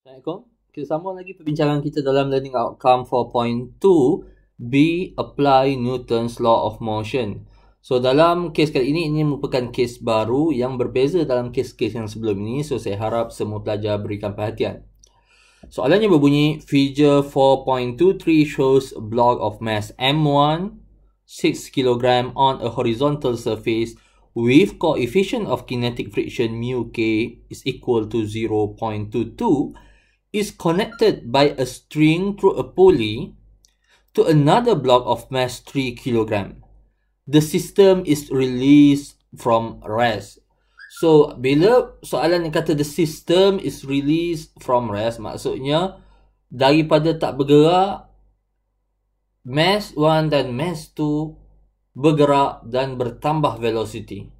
Assalamualaikum. Kita sambung lagi perbincangan kita dalam Learning Outcome 4.2 B. Apply Newton's Law of Motion. So dalam kes kali ini merupakan kes baru yang berbeza dalam kes-kes yang sebelum ini. So saya harap semua pelajar berikan perhatian. Soalannya berbunyi, Figure 4.23 shows a block of mass M1 6 kg on a horizontal surface with coefficient of kinetic friction mu k is equal to 0.22 is connected by a string through a pulley to another block of mass 3 kg. The system is released from rest. So, bila soalan yang kata the system is released from rest, maksudnya daripada tak bergerak, mass 1 dan mass 2 bergerak dan bertambah velocity.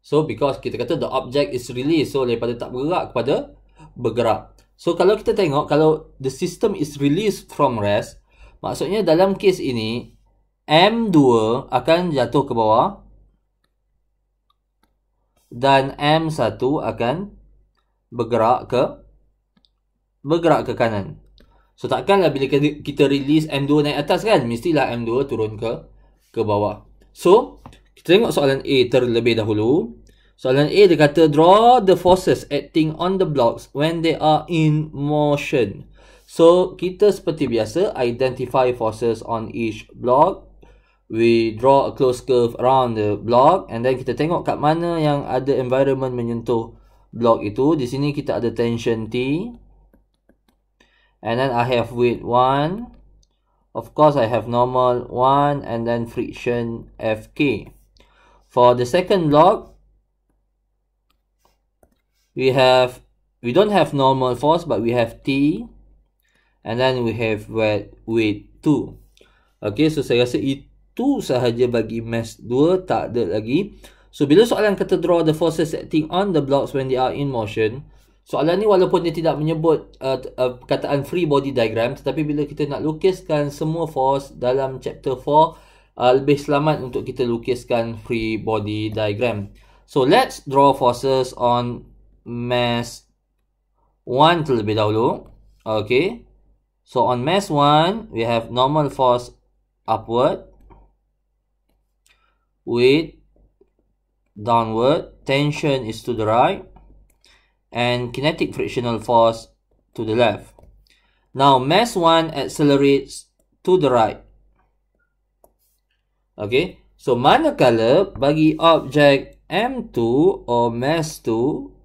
So, because kita kata the object is released, so daripada tak bergerak kepada bergerak. So, kalau kita tengok, kalau the system is released from rest, maksudnya dalam kes ini, M2 akan jatuh ke bawah dan M1 akan bergerak ke kanan. So, takkanlah bila kita release M2 naik atas kan, mestilah M2 turun ke bawah. So, kita tengok soalan A terlebih dahulu. Soalan A dia kata, draw the forces acting on the blocks when they are in motion. So, kita seperti biasa, identify forces on each block. We draw a closed curve around the block. And then kita tengok kat mana yang ada environment menyentuh block itu. Di sini kita ada tension T. And then I have weight 1. Of course, I have normal 1. And then friction Fk. For the second block, we don't have normal force, but we have T. And then we have weight 2. Okay, so saya rasa itu sahaja bagi mass 2, tak ada lagi. So, bila soalan kata draw the forces acting on the blocks when they are in motion, soalan ni walaupun dia tidak menyebut perkataan free body diagram, tetapi bila kita nak lukiskan semua force dalam chapter 4, lebih selamat untuk kita lukiskan free body diagram. So, let's draw forces on mass 1 terlebih dahulu. Okay. So, on mass 1, we have normal force upward, weight downward, tension is to the right, and kinetic frictional force to the left. Now, mass 1 accelerates to the right. Okay. So, manakala bagi objek M2 or mass 2,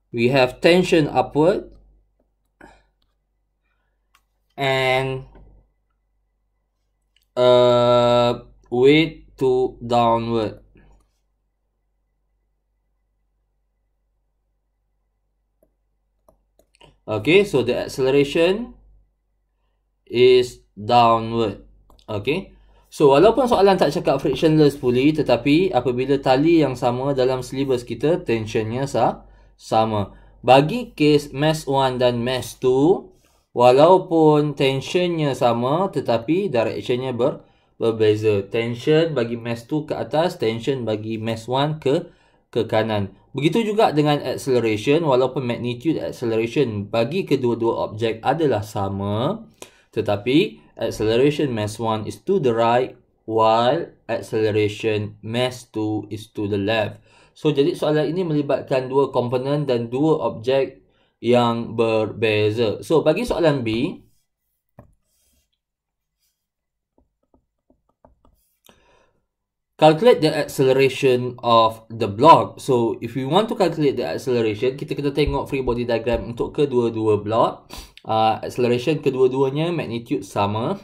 we have tension upward and weight to downward. Okay, so the acceleration is downward. Okay, so walaupun soalan tak cakap frictionless pulley, tetapi apabila tali yang sama dalam syllabus kita, tensionnya sama. Bagi kes mass 1 dan mass 2, walaupun tensionnya sama, tetapi directionnya berbeza. Tension bagi mass 2 ke atas, tension bagi mass 1 ke kanan. Begitu juga dengan acceleration, walaupun magnitude acceleration bagi kedua-dua objek adalah sama, tetapi acceleration mass 1 is to the right, while acceleration mass 2 is to the left. So, jadi soalan ini melibatkan dua komponen dan dua objek yang berbeza. So, bagi soalan B, calculate the acceleration of the block. So, if we want to calculate the acceleration, kita kena tengok free body diagram untuk kedua-dua block. Acceleration kedua-duanya magnitude sama.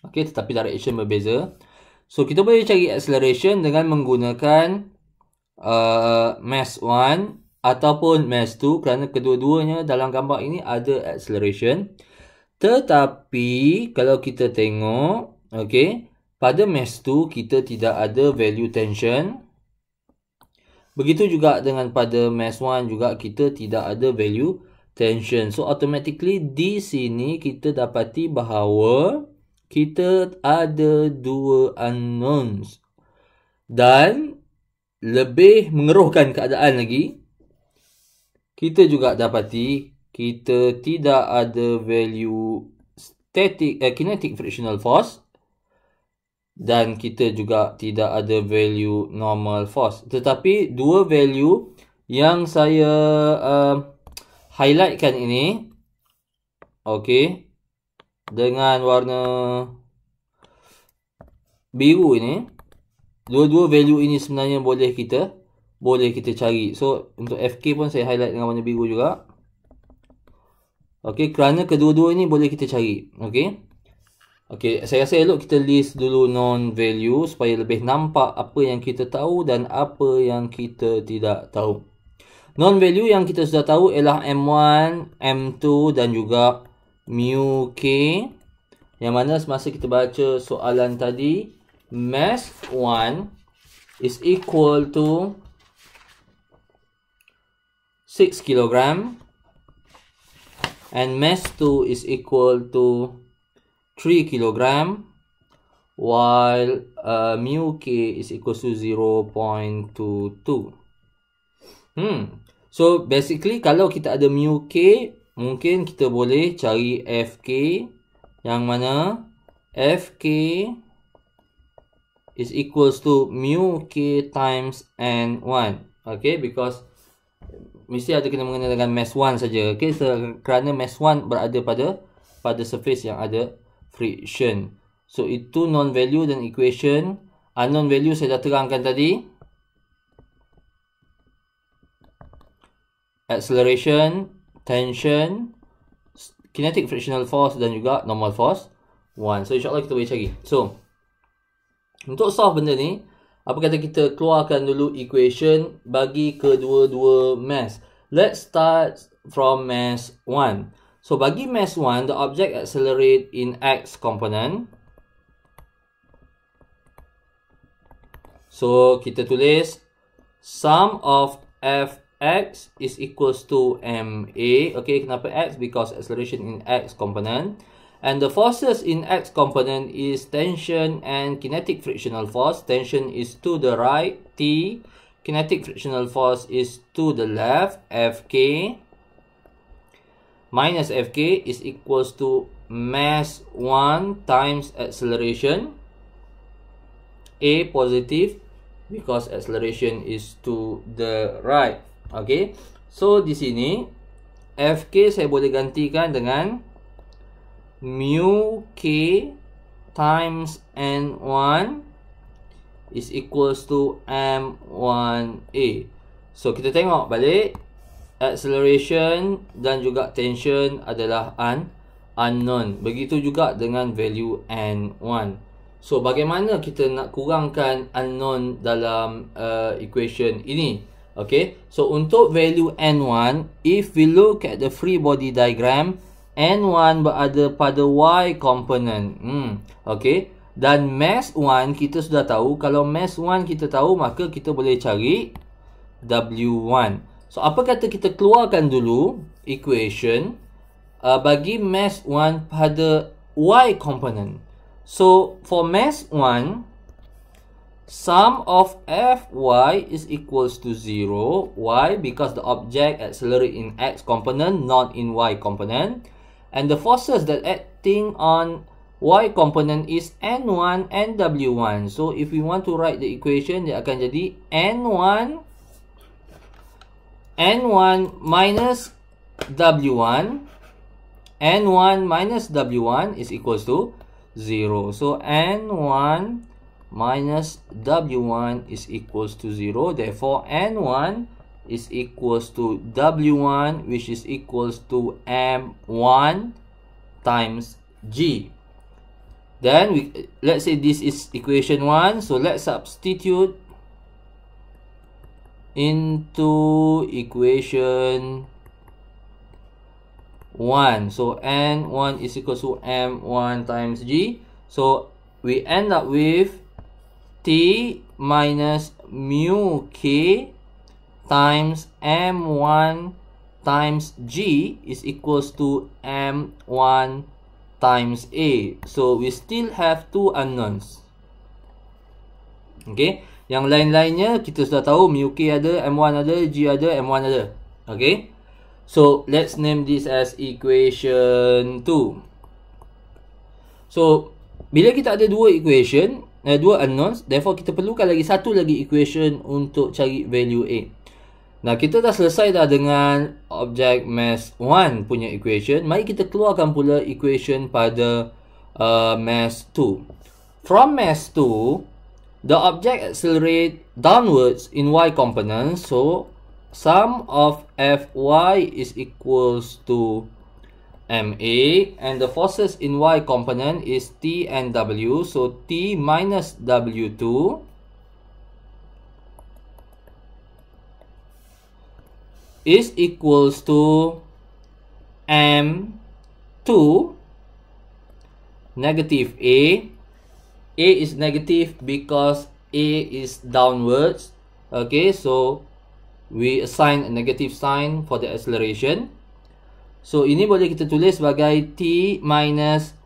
Okay, tetapi direction berbeza. So, kita boleh cari acceleration dengan menggunakan mass 1 ataupun mass 2 kerana kedua-duanya dalam gambar ini ada acceleration. Tetapi kalau kita tengok, okay, pada mass 2 kita tidak ada value tension. Begitu juga dengan pada mass 1 juga kita tidak ada value tension. So automatically di sini kita dapati bahawa kita ada dua unknowns. Dan lebih mengeruhkan keadaan lagi, kita juga dapati kita tidak ada value kinetic frictional force dan kita juga tidak ada value normal force. Tetapi dua value yang saya highlightkan ini, okey, dengan warna biru ini, dua-dua value ini sebenarnya boleh kita cari. So untuk FK pun saya highlight dengan warna biru juga. Okey, kerana kedua-dua ini boleh kita cari. Okey, saya rasa elok kita list dulu non-value supaya lebih nampak apa yang kita tahu dan apa yang kita tidak tahu. Non-value yang kita sudah tahu ialah M1, M2 dan juga mu K. Yang mana semasa kita baca soalan tadi, mass 1 is equal to 6 kg and mass 2 is equal to 3 kg while mu K is equal to 0.22. So basically kalau kita ada mu K, mungkin kita boleh cari FK, yang mana FK is equals to mu K times N1. Okay, because mesti ada kena mengenai dengan mass 1 saja. Okay, kerana mass 1 berada pada surface yang ada friction. So itu non-value dan equation. Unknown value saya dah terangkan tadi. Acceleration, tension, kinetic frictional force dan juga normal force 1. So insyaAllah kita boleh cari. So untuk solve benda ni, apa kata kita keluarkan dulu equation bagi kedua-dua mass. Let's start from mass 1. So bagi mass 1, the object accelerate in x component. So kita tulis sum of fx is equals to ma. Okay, kenapa x? Because acceleration in x component. And the forces in x component is tension and kinetic frictional force. Tension is to the right, T. Kinetic frictional force is to the left, Fk. Minus Fk is equals to mass 1 times acceleration. A positive because acceleration is to the right. Okay. So di sini Fk saya boleh gantikan dengan mu K times N1 is equals to M1A. So kita tengok balik, acceleration dan juga tension adalah unknown. Begitu juga dengan value N1. So bagaimana kita nak kurangkan unknown dalam equation ini? Okay, so untuk value N1, if we look at the free body diagram, N1 berada pada Y component. Okay, dan mass 1 kita sudah tahu. Kalau mass 1 kita tahu, maka kita boleh cari W1. So apa kata kita keluarkan dulu equation bagi mass 1 pada Y component. So for mass 1, sum of Fy is equals to 0. Why? Because the object accelerate in X component, not in Y component. And the forces that acting on Y component is N1 and W1. So if we want to write the equation, dia akan jadi N1 minus W1. N1 minus W1 is equals to 0. So N1 minus W1 is equals to 0. Therefore, N1 is equals to W1, which is equals to M1 times G. Then, let's say this is equation 1. So, let's substitute into equation 1. So, N1 is equals to M1 times G. So, we end up with T minus mu K times M1 times G is equals to M1 times A. So, we still have two unknowns. Okay. Yang lain-lainnya kita sudah tahu mu K ada, M1 ada, G ada, M1 ada. Okay. So let's name this as equation 2. So bila kita ada dua equation, dua unknowns, therefore kita perlukan lagi satu lagi equation untuk cari value A. Nah, kita dah selesai dah dengan object mass 1 punya equation. Mari kita keluarkan pula equation pada mass 2. From mass 2, the object accelerate downwards in y component. So sum of Fy is equals to ma, and the forces in y component is T and W. So T minus W2 is equals to M2 negative A. A is negative because A is downwards. Okay, so we assign a negative sign for the acceleration. So ini boleh kita tulis sebagai T minus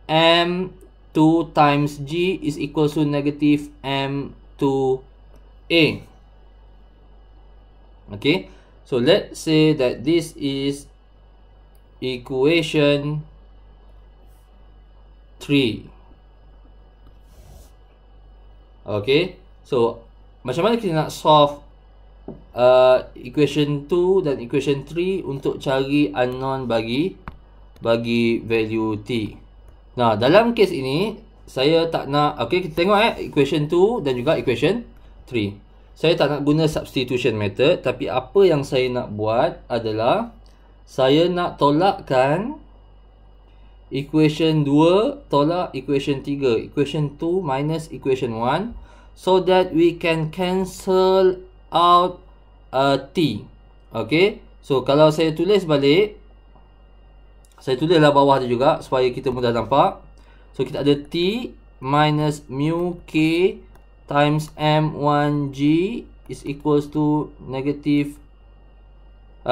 M2 times G is equals to negative M2A. Okay, so let's say that this is equation 3. Okay, so macam mana kita nak solve equation 2 dan equation 3 untuk cari unknown bagi value T. Nah, dalam case ini saya tak nak, okay, kita tengok equation 2 dan juga equation 3. Saya tak nak guna substitution method, tapi apa yang saya nak buat adalah saya nak tolakkan equation 2 tolak equation 3, equation 2 minus equation 1, so that we can cancel out T. Okay, so kalau saya tulis balik, saya tulislah bawah tu juga supaya kita mudah nampak. So kita ada T minus mu K times M1G is equals to negative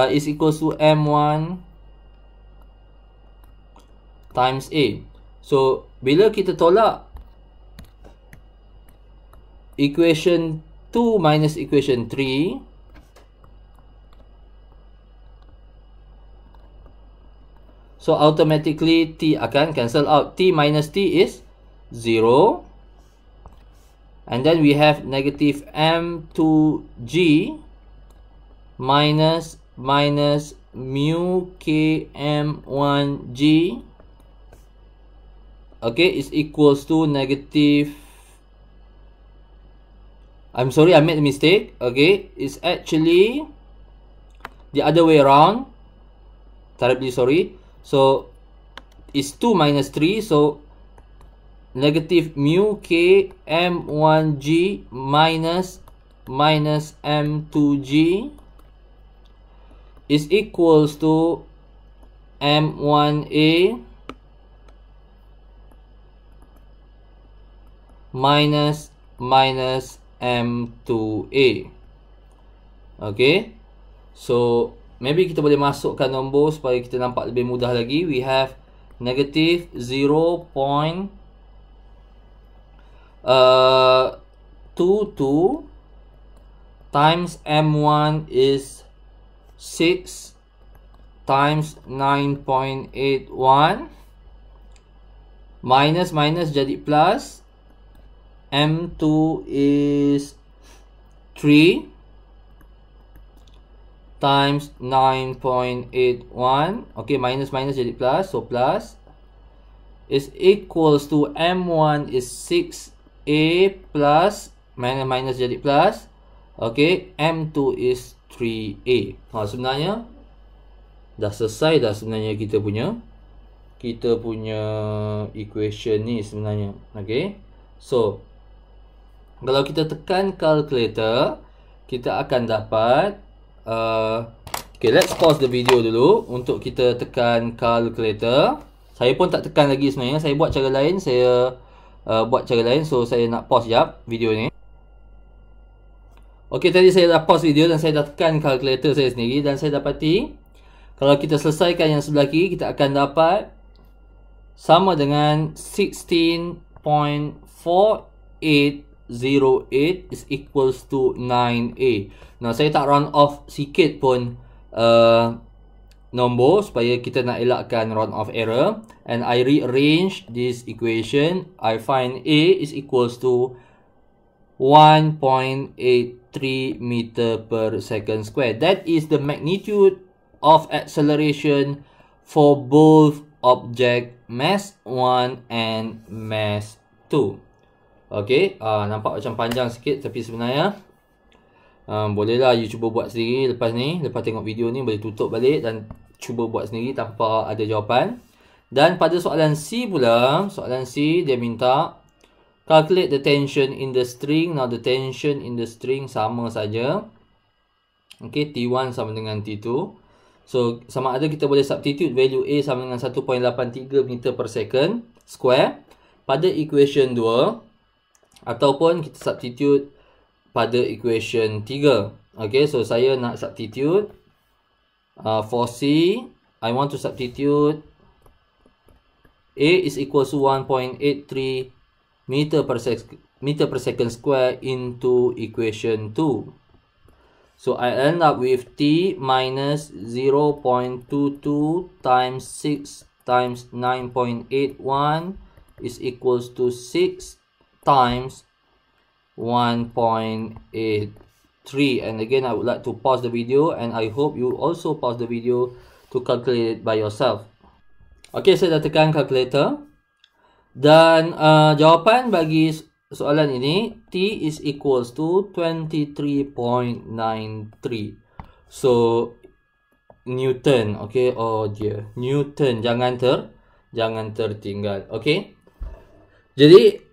is equals to M1 times A. So bila kita tolak equation 2 minus equation 3, so automatically T akan cancel out. T minus T is 0. And then we have negative M2G minus mu K M1G, okay, is equals to negative, I'm sorry, I made a mistake. Okay, it's actually the other way around. Terribly sorry. So it's 2 minus 3, so negative mu K M1G minus M2G is equals to M1A minus M2A. Okay, so maybe kita boleh masukkan nombor supaya kita nampak lebih mudah lagi. We have negative 0.22 times M1 is 6 times 9.81 minus jadi plus. M2 is 3 times 9.81. Okay, minus jadi plus, so plus is equals to M1 is 6A plus minus jadi plus. Okay, M2 is 3A. Sebenarnya dah selesai dah sebenarnya kita punya equation ni sebenarnya. Okay, so kalau kita tekan calculator, kita akan dapat okay, let's pause the video dulu untuk kita tekan calculator. Saya pun tak tekan lagi sebenarnya, saya buat cara lain, so saya nak pause jap video ni. Okay, tadi saya dah pause video dan saya dah tekan calculator saya sendiri, dan saya dapati kalau kita selesaikan yang sebelah kiri, kita akan dapat sama dengan 16.4808 is equals to 9A. Nah, saya tak round off sikit pun nombor supaya kita nak elakkan round off error, and I rearrange this equation. I find A is equals to 1.83 meter per second square. That is the magnitude of acceleration for both object mass 1 and mass 2. Okay, nampak macam panjang sikit, tapi sebenarnya bolehlah you cuba buat sendiri lepas ni. Lepas tengok video ni boleh tutup balik dan cuba buat sendiri tanpa ada jawapan. Dan pada soalan C pula, soalan C dia minta calculate the tension in the string. Now the tension in the string sama saja. Okay, T1 sama dengan T2. So sama ada kita boleh substitute value A sama dengan 1.83 meter per second square pada equation 2, ataupun kita substitute pada equation 3. Okay, so saya nak substitute for C. I want to substitute A is equal to 1.83 meter per second square into equation 2. So I end up with T minus 0.22 times 6 times 9.81 is equals to 6 times 1.83. And again, I would like to pause the video, and I hope you also pause the video to calculate it by yourself. Okay, saya dah tekan calculator. Dan jawapan bagi soalan ini, T is equals to 23.93. So Newton, okay, oh dear, Newton, jangan tertinggal. Okay, jadi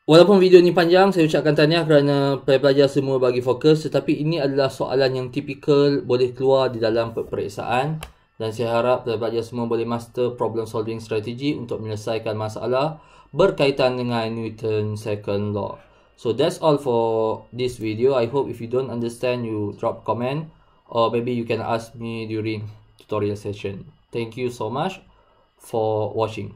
walaupun video ni panjang, saya ucapkan tahniah kerana pelajar semua bagi fokus, tetapi ini adalah soalan yang tipikal boleh keluar di dalam peperiksaan, dan saya harap pelajar semua boleh master problem solving strategy untuk menyelesaikan masalah berkaitan dengan Newton's second law. So that's all for this video. I hope if you don't understand, you drop comment, or maybe you can ask me during tutorial session. Thank you so much for watching.